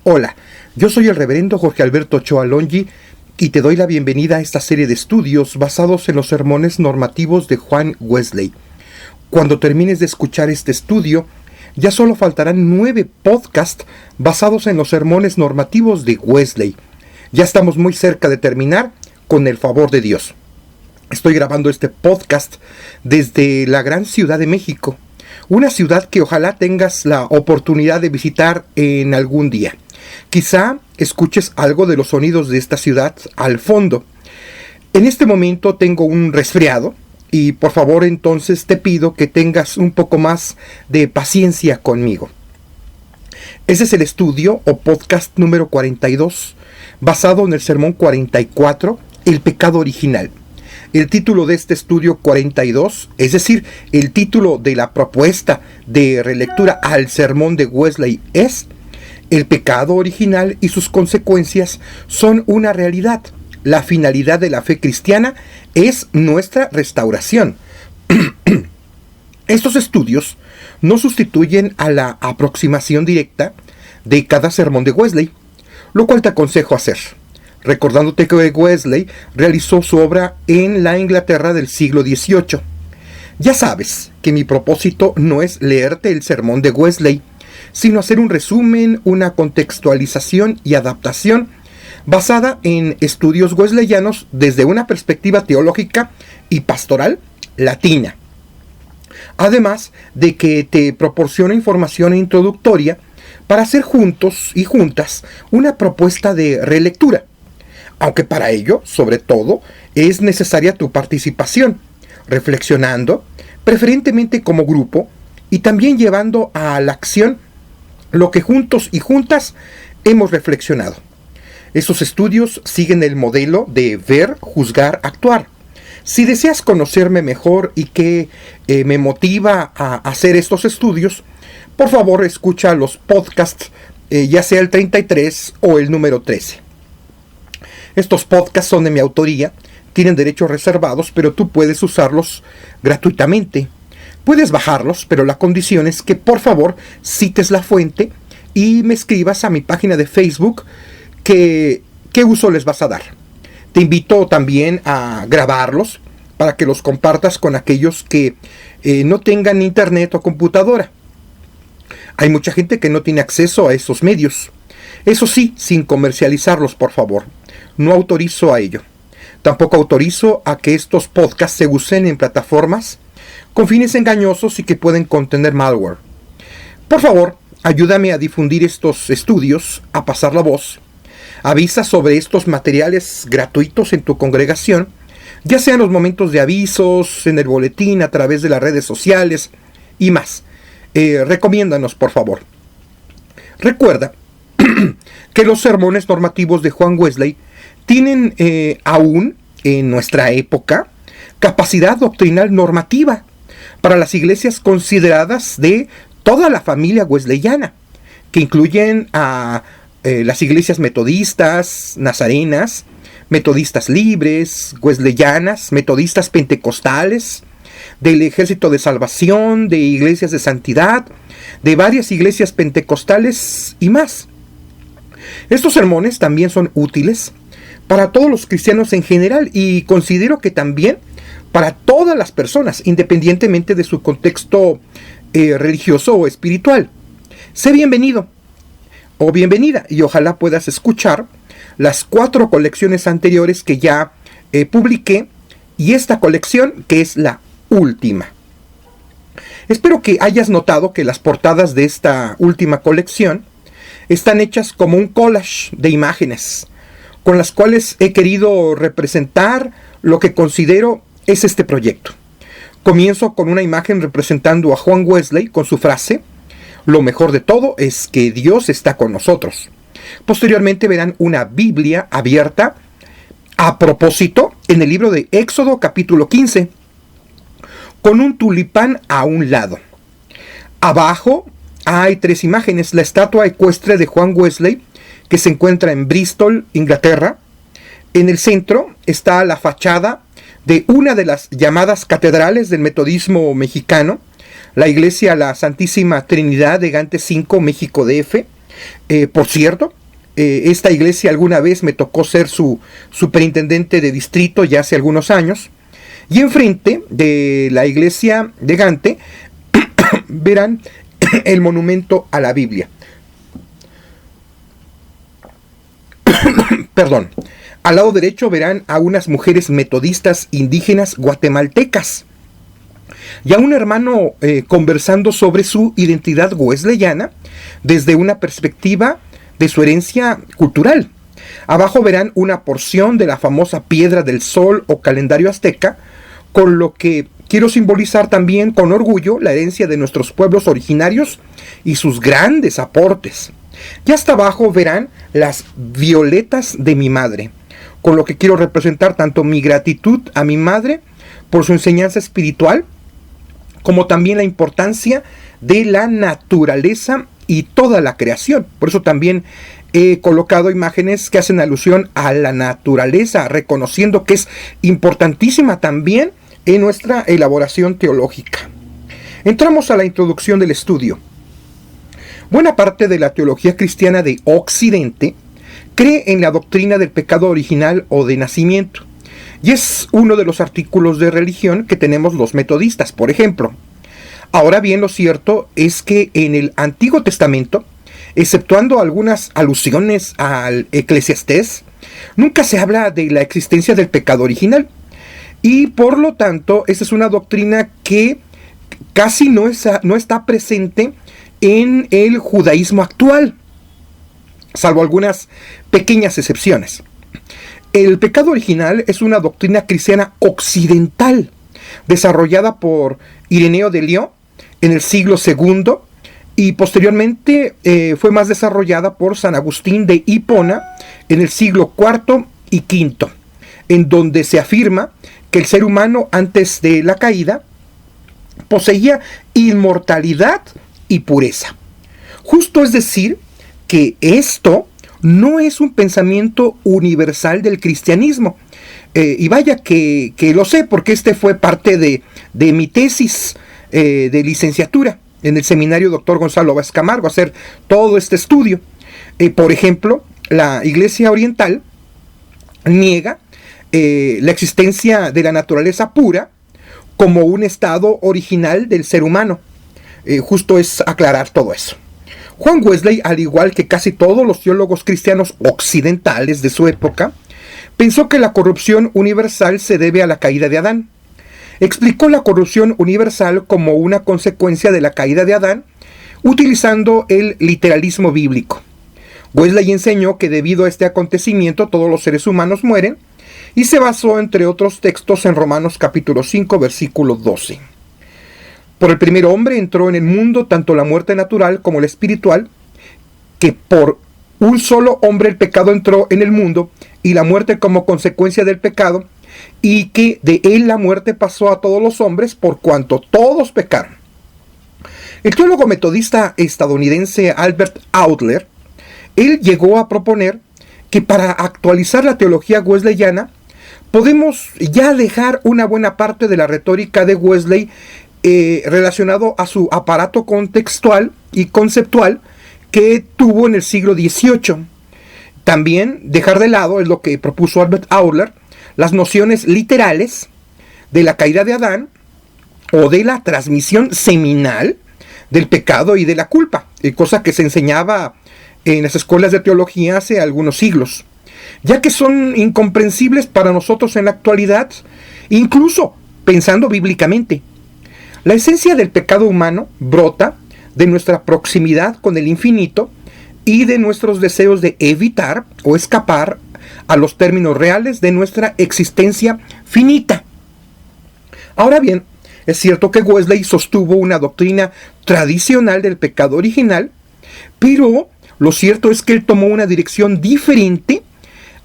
Hola, yo soy el reverendo Jorge Alberto Ochoa Longi y te doy la bienvenida a esta serie de estudios basados en los sermones normativos de Juan Wesley. Cuando termines de escuchar este estudio, ya solo faltarán 9 podcasts basados en los sermones normativos de Wesley. Ya estamos muy cerca de terminar, con el favor de Dios. Estoy grabando este podcast desde la gran Ciudad de México, una ciudad que ojalá tengas la oportunidad de visitar en algún día. Quizá escuches algo de los sonidos de esta ciudad al fondo. En este momento tengo un resfriado y por favor entonces te pido que tengas un poco más de paciencia conmigo. Ese es el estudio o podcast número 42, basado en el sermón 44, El pecado original. El título de este estudio 42, es decir, el título de la propuesta de relectura al sermón de Wesley es: el pecado original y sus consecuencias son una realidad. La finalidad de la fe cristiana es nuestra restauración. Estos estudios no sustituyen a la aproximación directa de cada sermón de Wesley, lo cual te aconsejo hacer, recordándote que Wesley realizó su obra en la Inglaterra del siglo XVIII. Ya sabes que mi propósito no es leerte el sermón de Wesley, sino hacer un resumen, una contextualización y adaptación basada en estudios wesleyanos desde una perspectiva teológica y pastoral latina. Además de que te proporciona información introductoria para hacer juntos y juntas una propuesta de relectura, aunque para ello, sobre todo, es necesaria tu participación, reflexionando, preferentemente como grupo, y también llevando a la acción lo que juntos y juntas hemos reflexionado. Estos estudios siguen el modelo de ver, juzgar, actuar. Si deseas conocerme mejor y qué me motiva a hacer estos estudios, por favor escucha los podcasts, ya sea el 33 o el número 13. Estos podcasts son de mi autoría, tienen derechos reservados, pero tú puedes usarlos gratuitamente. Puedes bajarlos, pero la condición es que por favor cites la fuente y me escribas a mi página de Facebook qué uso les vas a dar. Te invito también a grabarlos para que los compartas con aquellos que no tengan internet o computadora. Hay mucha gente que no tiene acceso a esos medios. Eso sí, sin comercializarlos, por favor. No autorizo a ello. Tampoco autorizo a que estos podcasts se usen en plataformas con fines engañosos y que pueden contener malware. Por favor, ayúdame a difundir estos estudios, a pasar la voz. Avisa sobre estos materiales gratuitos en tu congregación, ya sea en los momentos de avisos, en el boletín, a través de las redes sociales y más. Recomiéndanos, por favor. Recuerda que los sermones normativos de Juan Wesley tienen aún en nuestra época capacidad doctrinal normativa para las iglesias consideradas de toda la familia wesleyana, que incluyen a las iglesias metodistas, nazarenas, metodistas libres, wesleyanas, metodistas pentecostales, del Ejército de Salvación, de iglesias de santidad, de varias iglesias pentecostales y más. Estos sermones también son útiles para todos los cristianos en general y considero que también para todas las personas, independientemente de su contexto religioso o espiritual. Sé bienvenido o bienvenida y ojalá puedas escuchar las 4 colecciones anteriores que ya publiqué y esta colección que es la última. Espero que hayas notado que las portadas de esta última colección están hechas como un collage de imágenes con las cuales he querido representar lo que considero es este proyecto. Comienzo con una imagen representando a Juan Wesley con su frase: lo mejor de todo es que Dios está con nosotros. Posteriormente verán una Biblia abierta a propósito en el libro de Éxodo capítulo 15, con un tulipán a un lado. Abajo hay 3 imágenes: la estatua ecuestre de Juan Wesley, que se encuentra en Bristol, Inglaterra. En el centro está la fachada de una de las llamadas catedrales del metodismo mexicano, la iglesia La Santísima Trinidad de Gante 5, México DF, Por cierto, esta iglesia alguna vez me tocó ser su superintendente de distrito ya hace algunos años. Y enfrente de la iglesia de Gante verán el monumento a la Biblia. Perdón. Al lado derecho verán a unas mujeres metodistas indígenas guatemaltecas y a un hermano conversando sobre su identidad wesleyana desde una perspectiva de su herencia cultural. Abajo verán una porción de la famosa piedra del sol o calendario azteca, con lo que quiero simbolizar también con orgullo la herencia de nuestros pueblos originarios y sus grandes aportes. Y hasta abajo verán las violetas de mi madre, con lo que quiero representar tanto mi gratitud a mi madre por su enseñanza espiritual, como también la importancia de la naturaleza y toda la creación. Por eso también he colocado imágenes que hacen alusión a la naturaleza, reconociendo que es importantísima también en nuestra elaboración teológica. Entramos a la introducción del estudio. Buena parte de la teología cristiana de Occidente cree en la doctrina del pecado original o de nacimiento, y es uno de los artículos de religión que tenemos los metodistas, por ejemplo. Ahora bien, lo cierto es que en el Antiguo Testamento, exceptuando algunas alusiones al Eclesiastés, nunca se habla de la existencia del pecado original, y por lo tanto, esa es una doctrina que casi no está presente en el judaísmo actual, salvo algunas pequeñas excepciones. El pecado original es una doctrina cristiana occidental, desarrollada por Ireneo de Lyon en el siglo II, y posteriormente fue más desarrollada por San Agustín de Hipona en el siglo IV y V, en donde se afirma que el ser humano antes de la caída poseía inmortalidad y pureza. Justo es decir, que esto no es un pensamiento universal del cristianismo. Y vaya que lo sé, porque este fue parte de mi tesis de licenciatura en el seminario Dr. Gonzalo Vázquez Camargo, hacer todo este estudio. Por ejemplo, la Iglesia Oriental niega la existencia de la naturaleza pura como un estado original del ser humano. Justo es aclarar todo eso. Juan Wesley, al igual que casi todos los teólogos cristianos occidentales de su época, pensó que la corrupción universal se debe a la caída de Adán. Explicó la corrupción universal como una consecuencia de la caída de Adán, utilizando el literalismo bíblico. Wesley enseñó que debido a este acontecimiento todos los seres humanos mueren, y se basó, entre otros textos, en Romanos capítulo 5, versículo 12. Por el primer hombre entró en el mundo tanto la muerte natural como la espiritual, que por un solo hombre el pecado entró en el mundo, y la muerte como consecuencia del pecado, y que de él la muerte pasó a todos los hombres por cuanto todos pecaron. El teólogo metodista estadounidense Albert Outler, él llegó a proponer que para actualizar la teología wesleyana, podemos ya dejar una buena parte de la retórica de Wesley relacionado a su aparato contextual y conceptual que tuvo en el siglo XVIII. También dejar de lado, es lo que propuso Albert Outler, las nociones literales de la caída de Adán o de la transmisión seminal del pecado y de la culpa, cosa que se enseñaba en las escuelas de teología hace algunos siglos, ya que son incomprensibles para nosotros en la actualidad, incluso pensando bíblicamente. La esencia del pecado humano brota de nuestra proximidad con el infinito y de nuestros deseos de evitar o escapar a los términos reales de nuestra existencia finita. Ahora bien, es cierto que Wesley sostuvo una doctrina tradicional del pecado original, pero lo cierto es que él tomó una dirección diferente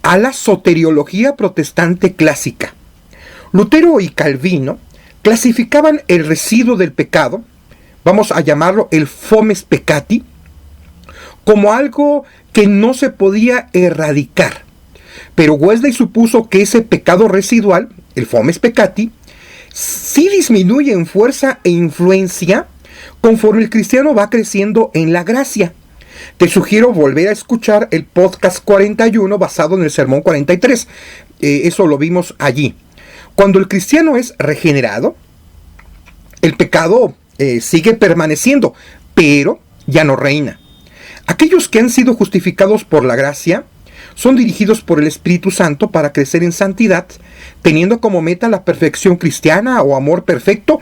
a la soteriología protestante clásica. Lutero y Calvino clasificaban el residuo del pecado, vamos a llamarlo el fomes peccati, como algo que no se podía erradicar. Pero Wesley supuso que ese pecado residual, el fomes peccati, sí disminuye en fuerza e influencia conforme el cristiano va creciendo en la gracia, Te sugiero volver a escuchar el podcast 41 basado en el sermón 43. Eso lo vimos allí. Cuando el cristiano es regenerado, el pecado sigue permaneciendo, pero ya no reina. Aquellos que han sido justificados por la gracia son dirigidos por el Espíritu Santo para crecer en santidad, teniendo como meta la perfección cristiana o amor perfecto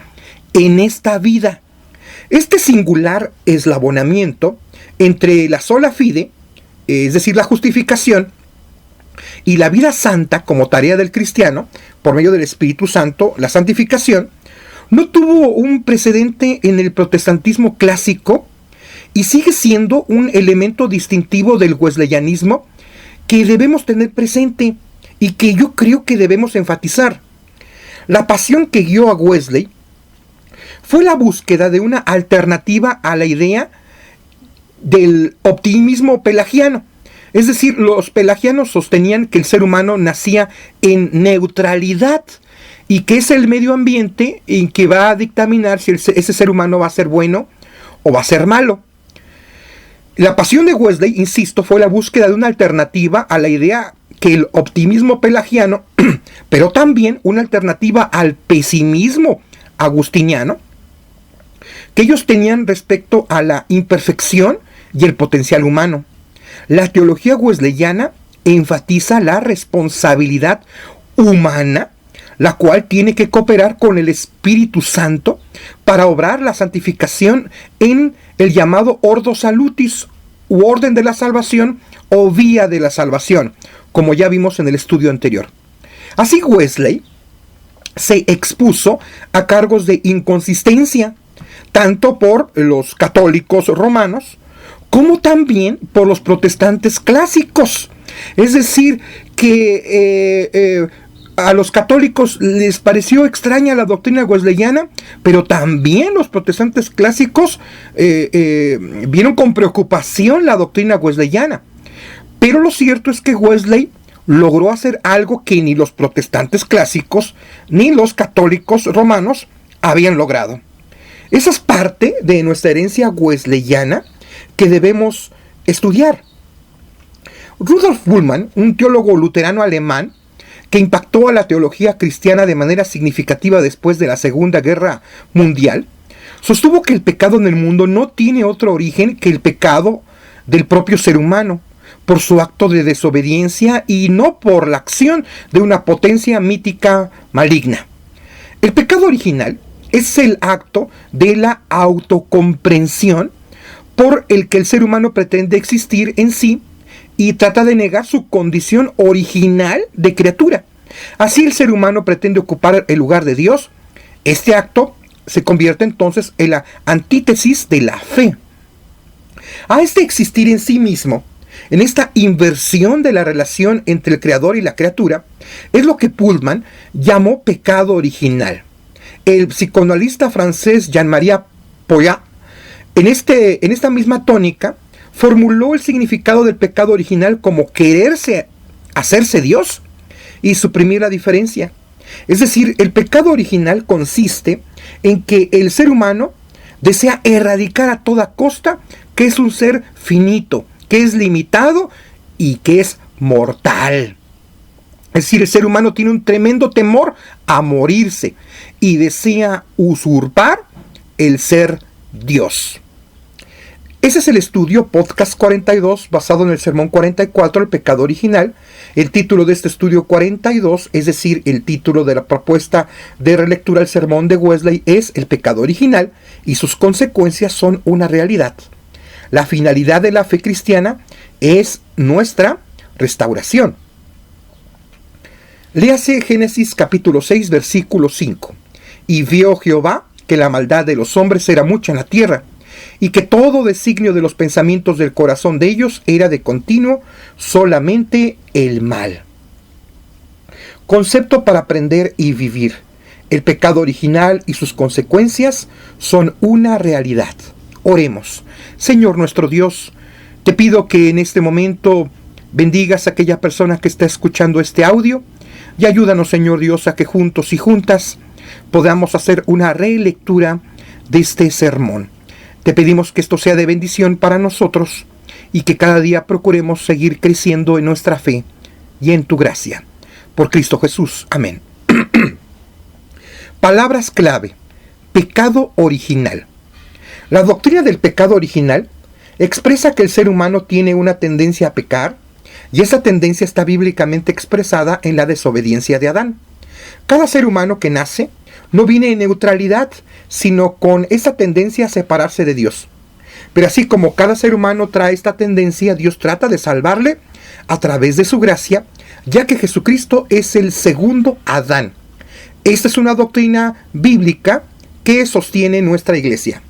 en esta vida. Este singular eslabonamiento entre la sola fide, es decir, la justificación, y la vida santa como tarea del cristiano, por medio del Espíritu Santo, la santificación, no tuvo un precedente en el protestantismo clásico y sigue siendo un elemento distintivo del wesleyanismo que debemos tener presente y que yo creo que debemos enfatizar. La pasión que guió a Wesley fue la búsqueda de una alternativa a la idea del optimismo pelagiano. Es decir, los pelagianos sostenían que el ser humano nacía en neutralidad y que es el medio ambiente en que va a dictaminar si ese ser humano va a ser bueno o va a ser malo. La pasión de Wesley, insisto, fue la búsqueda de una alternativa a la idea que el optimismo pelagiano, pero también una alternativa al pesimismo agustiniano, que ellos tenían respecto a la imperfección y el potencial humano. La teología wesleyana enfatiza la responsabilidad humana, la cual tiene que cooperar con el Espíritu Santo para obrar la santificación en el llamado ordo salutis, u orden de la salvación o vía de la salvación, como ya vimos en el estudio anterior. Así Wesley se expuso a cargos de inconsistencia, tanto por los católicos romanos, como también por los protestantes clásicos. Es decir, que a los católicos les pareció extraña la doctrina wesleyana, pero también los protestantes clásicos vieron con preocupación la doctrina wesleyana. Pero lo cierto es que Wesley logró hacer algo que ni los protestantes clásicos ni los católicos romanos habían logrado. Esa es parte de nuestra herencia wesleyana que debemos estudiar. Rudolf Bultmann, un teólogo luterano alemán que impactó a la teología cristiana de manera significativa después de la Segunda Guerra Mundial, sostuvo que el pecado en el mundo no tiene otro origen que el pecado del propio ser humano, por su acto de desobediencia y no por la acción de una potencia mítica maligna. El pecado original es el acto de la autocomprensión por el que el ser humano pretende existir en sí y trata de negar su condición original de criatura. Así el ser humano pretende ocupar el lugar de Dios. Este acto se convierte entonces en la antítesis de la fe. A este existir en sí mismo, en esta inversión de la relación entre el creador y la criatura, es lo que Bultmann llamó pecado original. El psicoanalista francés Jean-Marie Pauillac, en esta misma tónica, formuló el significado del pecado original como quererse hacerse Dios y suprimir la diferencia. Es decir, el pecado original consiste en que el ser humano desea erradicar a toda costa que es un ser finito, que es limitado y que es mortal. Es decir, el ser humano tiene un tremendo temor a morirse y desea usurpar el ser Dios. Ese es el estudio podcast 42 basado en el sermón 44, el pecado original. El título de este estudio 42, es decir, el título de la propuesta de relectura del sermón de Wesley es el pecado original y sus consecuencias son una realidad. La finalidad de la fe cristiana es nuestra restauración. Léase Génesis capítulo 6, versículo 5. Y vio Jehová que la maldad de los hombres era mucha en la tierra, y que todo designio de los pensamientos del corazón de ellos era de continuo solamente el mal. Concepto para aprender y vivir. El pecado original y sus consecuencias son una realidad. Oremos. Señor nuestro Dios, te pido que en este momento bendigas a aquella persona que está escuchando este audio y ayúdanos, Señor Dios, a que juntos y juntas podamos hacer una relectura de este sermón. Te pedimos que esto sea de bendición para nosotros y que cada día procuremos seguir creciendo en nuestra fe y en tu gracia. Por Cristo Jesús. Amén. Palabras clave. Pecado original. La doctrina del pecado original expresa que el ser humano tiene una tendencia a pecar, y esa tendencia está bíblicamente expresada en la desobediencia de Adán. Cada ser humano que nace no viene en neutralidad, sino con esa tendencia a separarse de Dios. Pero así como cada ser humano trae esta tendencia, Dios trata de salvarle a través de su gracia, ya que Jesucristo es el segundo Adán. Esta es una doctrina bíblica que sostiene nuestra iglesia.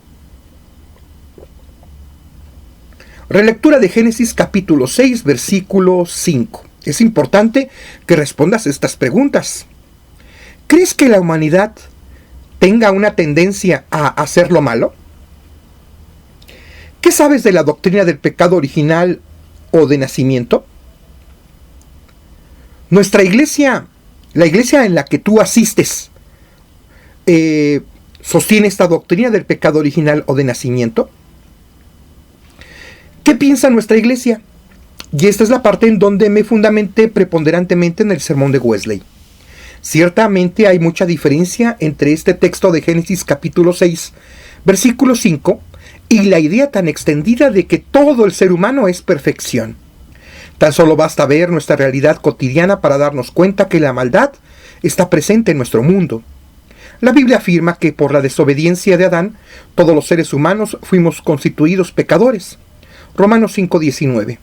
Relectura de Génesis capítulo 6, versículo 5. Es importante que respondas estas preguntas. ¿Crees que la humanidad tenga una tendencia a hacer lo malo? ¿Qué sabes de la doctrina del pecado original o de nacimiento? Nuestra iglesia, la iglesia en la que tú asistes, ¿sostiene esta doctrina del pecado original o de nacimiento? ¿Qué piensa nuestra iglesia? Y esta es la parte en donde me fundamenté preponderantemente en el sermón de Wesley. Ciertamente hay mucha diferencia entre este texto de Génesis capítulo 6, versículo 5, y la idea tan extendida de que todo el ser humano es perfección. Tan solo basta ver nuestra realidad cotidiana para darnos cuenta que la maldad está presente en nuestro mundo. La Biblia afirma que por la desobediencia de Adán, todos los seres humanos fuimos constituidos pecadores. Romanos 5:19.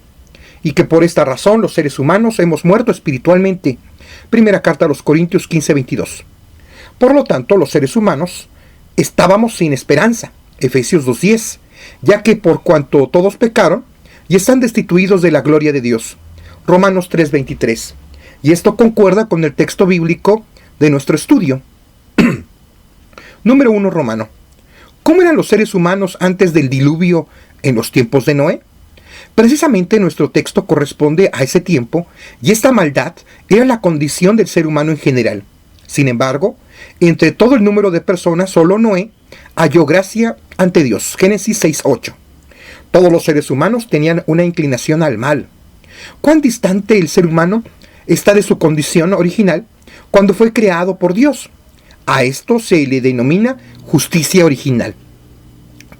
Y que por esta razón los seres humanos hemos muerto espiritualmente. Primera carta a los Corintios 15:22. Por lo tanto, los seres humanos estábamos sin esperanza. Efesios 2:10. Ya que por cuanto todos pecaron y están destituidos de la gloria de Dios. Romanos 3:23. Y esto concuerda con el texto bíblico de nuestro estudio. Número 1, Romano. ¿Cómo eran los seres humanos antes del diluvio en los tiempos de Noé? Precisamente nuestro texto corresponde a ese tiempo, y esta maldad era la condición del ser humano en general. Sin embargo, entre todo el número de personas, solo Noé halló gracia ante Dios. Génesis 6:8. Todos los seres humanos tenían una inclinación al mal. ¿Cuán distante el ser humano está de su condición original cuando fue creado por Dios? A esto se le denomina justicia original.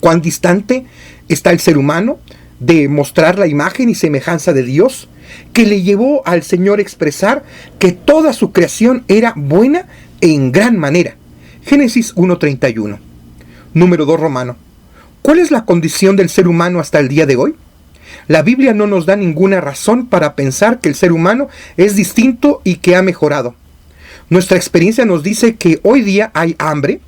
¿Cuán distante está el ser humano de mostrar la imagen y semejanza de Dios, que le llevó al Señor a expresar que toda su creación era buena en gran manera? Génesis 1:31. Número 2, Romano. ¿Cuál es la condición del ser humano hasta el día de hoy? La Biblia no nos da ninguna razón para pensar que el ser humano es distinto y que ha mejorado. Nuestra experiencia nos dice que hoy día hay hambre,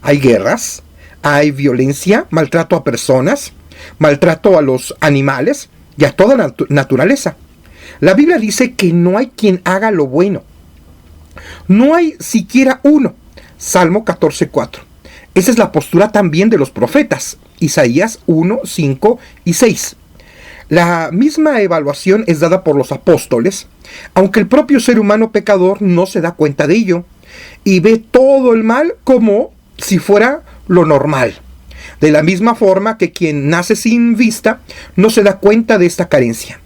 hay guerras, hay violencia, maltrato a personas, maltrato a los animales y a toda la naturaleza. La Biblia dice que no hay quien haga lo bueno. No hay siquiera uno. Salmo 14:4. Esa es la postura también de los profetas. Isaías 1, 5 y 6. La misma evaluación es dada por los apóstoles, aunque el propio ser humano pecador no se da cuenta de ello y ve todo el mal como si fuera lo normal. De la misma forma que quien nace sin vista no se da cuenta de esta carencia.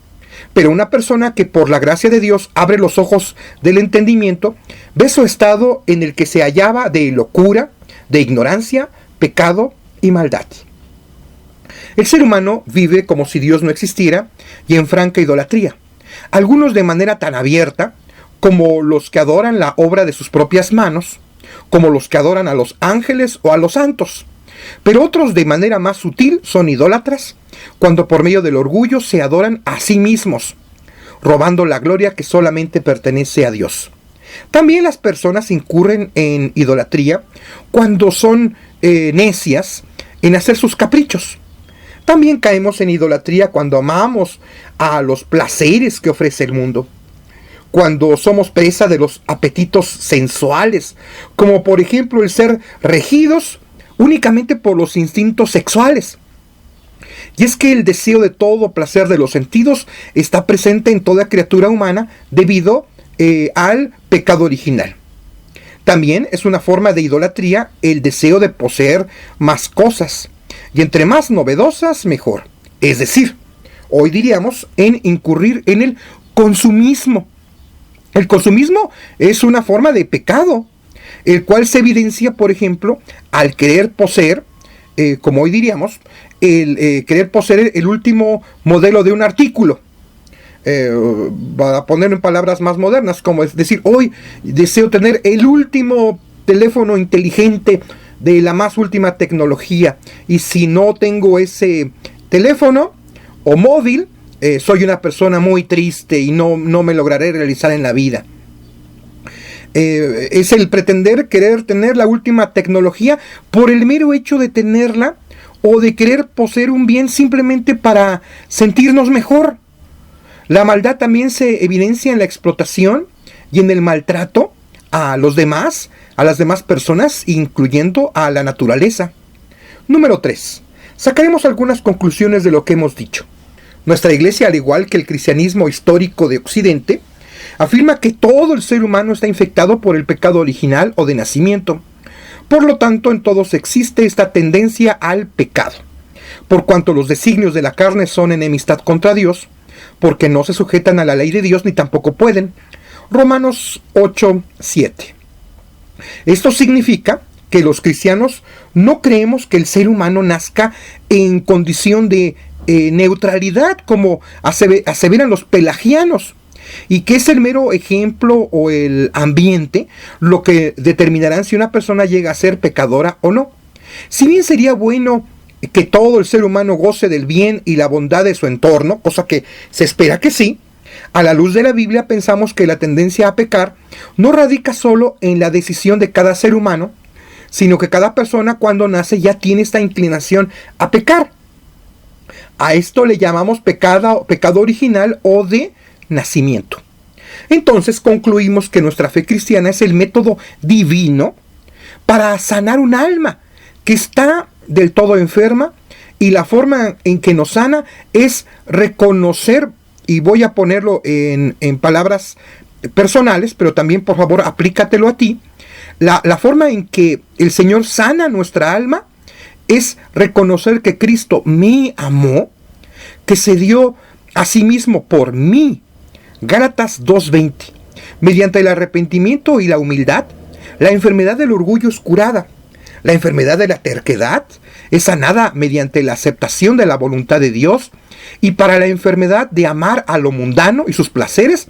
Pero una persona que por la gracia de Dios abre los ojos del entendimiento, ve su estado en el que se hallaba de locura, de ignorancia, pecado y maldad. El ser humano vive como si Dios no existiera y en franca idolatría. Algunos de manera tan abierta como los que adoran la obra de sus propias manos, como los que adoran a los ángeles o a los santos. Pero otros de manera más sutil son idólatras, cuando por medio del orgullo se adoran a sí mismos, robando la gloria que solamente pertenece a Dios. También las personas incurren en idolatría cuando son necias en hacer sus caprichos. También caemos en idolatría cuando amamos a los placeres que ofrece el mundo, cuando somos presa de los apetitos sensuales, como por ejemplo el ser regidos únicamente por los instintos sexuales. Y es que el deseo de todo placer de los sentidos está presente en toda criatura humana debido al pecado original. También es una forma de idolatría el deseo de poseer más cosas, y entre más novedosas mejor. Es decir, hoy diríamos, en incurrir en el consumismo. El consumismo es una forma de pecado, el cual se evidencia, por ejemplo, al querer poseer, como hoy diríamos, el querer poseer el último modelo de un artículo. Para ponerlo en palabras más modernas, como es decir, hoy deseo tener el último teléfono inteligente de la más última tecnología, y si no tengo ese teléfono o móvil, soy una persona muy triste y no me lograré realizar en la vida. Es el pretender querer tener la última tecnología por el mero hecho de tenerla, o de querer poseer un bien simplemente para sentirnos mejor. La maldad también se evidencia en la explotación y en el maltrato a los demás, a las demás personas, incluyendo a la naturaleza. Número 3. Sacaremos algunas conclusiones de lo que hemos dicho. Nuestra iglesia, al igual que el cristianismo histórico de Occidente, afirma que todo el ser humano está infectado por el pecado original o de nacimiento. Por lo tanto, en todos existe esta tendencia al pecado, por cuanto los designios de la carne son enemistad contra Dios, porque no se sujetan a la ley de Dios ni tampoco pueden. Romanos 8:7. Esto significa que los cristianos no creemos que el ser humano nazca en condición de neutralidad, como aseveran los pelagianos, y que es el mero ejemplo o el ambiente lo que determinarán si una persona llega a ser pecadora o no. Si bien sería bueno que todo el ser humano goce del bien y la bondad de su entorno, cosa que se espera que sí, a la luz de la Biblia pensamos que la tendencia a pecar no radica solo en la decisión de cada ser humano, sino que cada persona cuando nace ya tiene esta inclinación a pecar. A esto le llamamos pecado original o de nacimiento. Entonces concluimos que nuestra fe cristiana es el método divino para sanar un alma que está del todo enferma, y la forma en que nos sana es reconocer, y voy a ponerlo en palabras personales, pero también por favor aplícatelo a ti. La forma en que el Señor sana nuestra alma es reconocer que Cristo me amó, que se dio a sí mismo por mí. Gálatas 2:20. Mediante el arrepentimiento y la humildad, la enfermedad del orgullo es curada. La enfermedad de la terquedad es sanada mediante la aceptación de la voluntad de Dios. Y para la enfermedad de amar a lo mundano y sus placeres,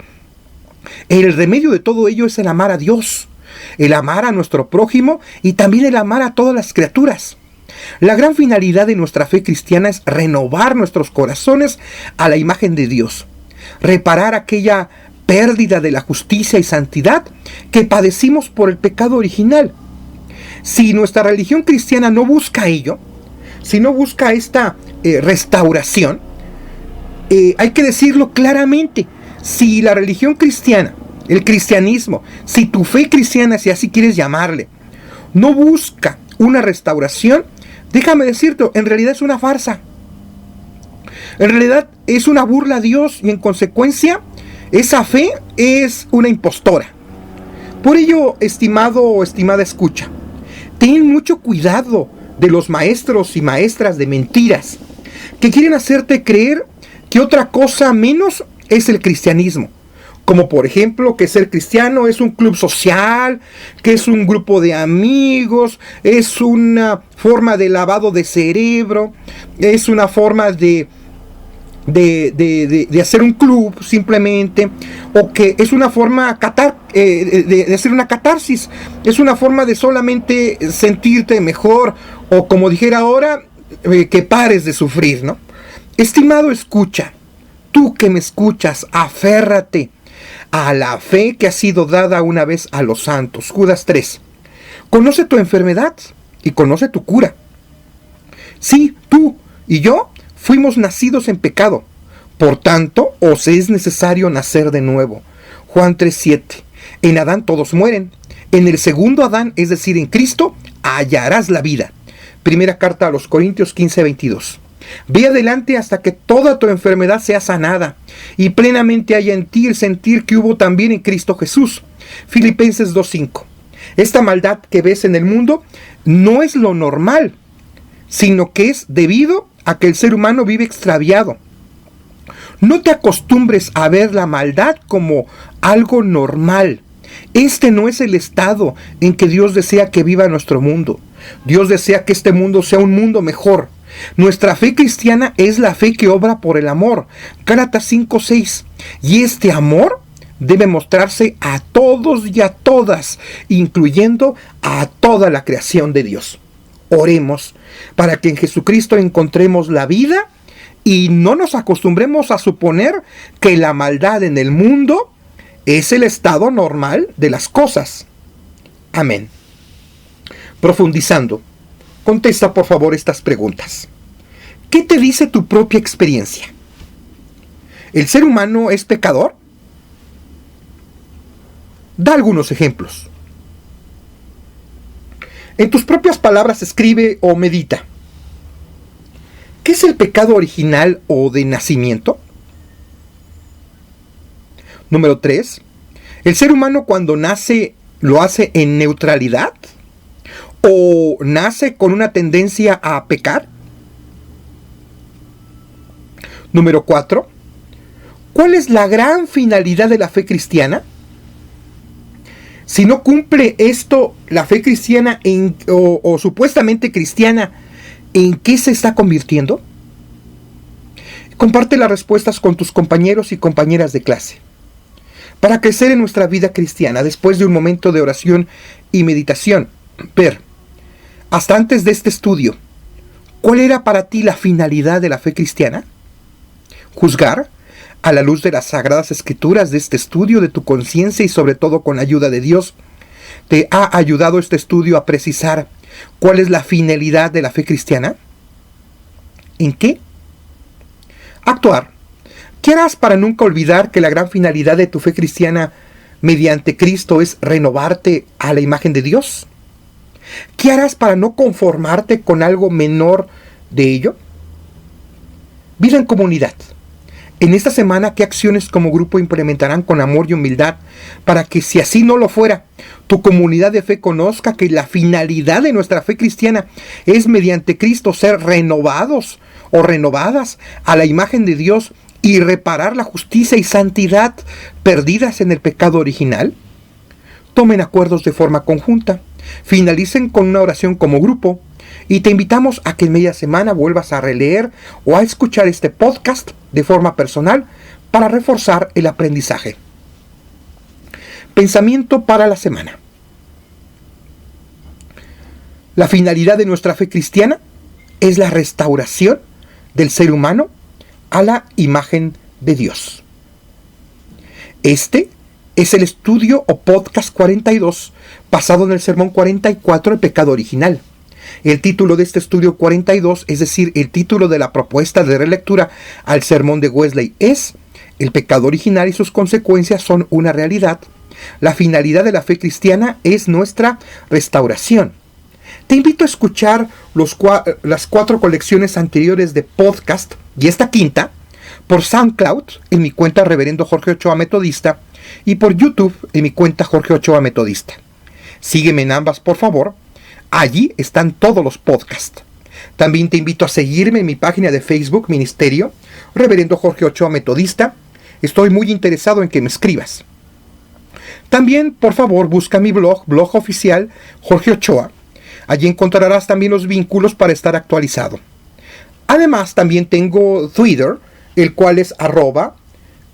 el remedio de todo ello es el amar a Dios, el amar a nuestro prójimo y también el amar a todas las criaturas. La gran finalidad de nuestra fe cristiana es renovar nuestros corazones a la imagen de Dios, reparar aquella pérdida de la justicia y santidad que padecimos por el pecado original. Si nuestra religión cristiana no busca ello, si no busca esta restauración, hay que decirlo claramente: si la religión cristiana, el cristianismo, si tu fe cristiana, si así quieres llamarle, no busca una restauración, déjame decirte, en realidad es una farsa. En realidad es una burla a Dios, y en consecuencia esa fe es una impostora. Por ello, estimado o estimada escucha, ten mucho cuidado de los maestros y maestras de mentiras que quieren hacerte creer que otra cosa menos es el cristianismo. Como por ejemplo que ser cristiano es un club social, que es un grupo de amigos, es una forma de lavado de cerebro, es una forma de hacer un club simplemente, o que es una forma de hacer una catarsis, es una forma de solamente sentirte mejor, o como dijera ahora, que pares de sufrir, ¿no? Estimado escucha, tú que me escuchas, aférrate a la fe que ha sido dada una vez a los santos. Judas 3. Conoce tu enfermedad y conoce tu cura. Sí, tú y yo fuimos nacidos en pecado. Por tanto, os es necesario nacer de nuevo. Juan 3:7. En Adán todos mueren. En el segundo Adán, es decir, en Cristo, hallarás la vida. Primera carta a los Corintios 15:22. Ve adelante hasta que toda tu enfermedad sea sanada y plenamente haya en ti el sentir que hubo también en Cristo Jesús. Filipenses 2:5. Esta maldad que ves en el mundo no es lo normal, sino que es debido a que el ser humano vive extraviado. No te acostumbres a ver la maldad como algo normal. Este no es el estado en que Dios desea que viva nuestro mundo. Dios desea que este mundo sea un mundo mejor. Nuestra fe cristiana es la fe que obra por el amor. Gálatas 5:6. Y este amor debe mostrarse a todos y a todas, incluyendo a toda la creación de Dios. Oremos para que en Jesucristo encontremos la vida y no nos acostumbremos a suponer que la maldad en el mundo es el estado normal de las cosas. Amén. Profundizando, contesta por favor estas preguntas. ¿Qué te dice tu propia experiencia? ¿El ser humano es pecador? Da algunos ejemplos. En tus propias palabras escribe o medita. ¿Qué es el pecado original o de nacimiento? Número 3. ¿El ser humano cuando nace lo hace en neutralidad? ¿O nace con una tendencia a pecar? Número 4. ¿Cuál es la gran finalidad de la fe cristiana? Si no cumple esto, la fe cristiana o supuestamente cristiana, ¿en qué se está convirtiendo? Comparte las respuestas con tus compañeros y compañeras de clase. Para crecer en nuestra vida cristiana, después de un momento de oración y meditación, ver, hasta antes de este estudio, ¿cuál era para ti la finalidad de la fe cristiana? Juzgar, a la luz de las sagradas escrituras, de este estudio, de tu conciencia y sobre todo con la ayuda de Dios, ¿te ha ayudado este estudio a precisar cuál es la finalidad de la fe cristiana? ¿En qué? Actuar. ¿Qué harás para nunca olvidar que la gran finalidad de tu fe cristiana mediante Cristo es renovarte a la imagen de Dios? ¿Qué harás para no conformarte con algo menor de ello? Vida en comunidad. En esta semana, ¿qué acciones como grupo implementarán con amor y humildad para que, si así no lo fuera, tu comunidad de fe conozca que la finalidad de nuestra fe cristiana es mediante Cristo ser renovados o renovadas a la imagen de Dios y reparar la justicia y santidad perdidas en el pecado original? Tomen acuerdos de forma conjunta, finalicen con una oración como grupo y te invitamos a que en media semana vuelvas a releer o a escuchar este podcast de forma personal para reforzar el aprendizaje. Pensamiento para la semana. La finalidad de nuestra fe cristiana es la restauración del ser humano a la imagen de Dios. Este es el estudio o podcast 42 basado en el sermón 44, el pecado original. El título de este estudio 42, es decir, el título de la propuesta de relectura al sermón de Wesley es El pecado original y sus consecuencias son una realidad. La finalidad de la fe cristiana es nuestra restauración. Te invito a escuchar las 4 colecciones anteriores de podcast y esta quinta por SoundCloud en mi cuenta Reverendo Jorge Ochoa Metodista y por YouTube en mi cuenta Jorge Ochoa Metodista. Sígueme en ambas, por favor. Allí están todos los podcasts. También te invito a seguirme en mi página de Facebook Ministerio Reverendo Jorge Ochoa Metodista. Estoy muy interesado en que me escribas. También, por favor, busca mi blog oficial Jorge Ochoa. Allí encontrarás también los vínculos para estar actualizado. Además, también tengo Twitter, el cual es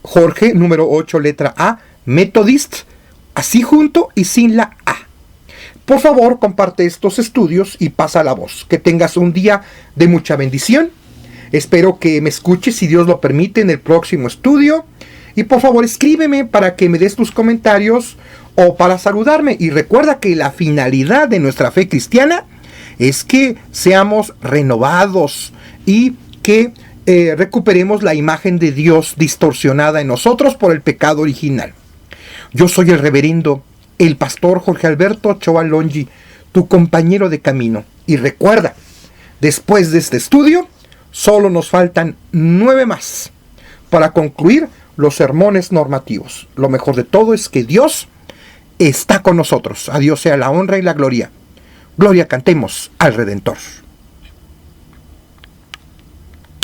@Jorge número 8 letra A Metodist, así junto y sin la A. Por favor, comparte estos estudios y pasa la voz. Que tengas un día de mucha bendición. Espero que me escuches, si Dios lo permite, en el próximo estudio. Y por favor, escríbeme para que me des tus comentarios o para saludarme. Y recuerda que la finalidad de nuestra fe cristiana es que seamos renovados y que recuperemos la imagen de Dios distorsionada en nosotros por el pecado original. Yo soy el reverendo, el pastor Jorge Alberto Ochoa Longi, tu compañero de camino. Y recuerda, después de este estudio, solo nos faltan 9 más para concluir los sermones normativos. Lo mejor de todo es que Dios está con nosotros. A Dios sea la honra y la gloria. Gloria cantemos al Redentor.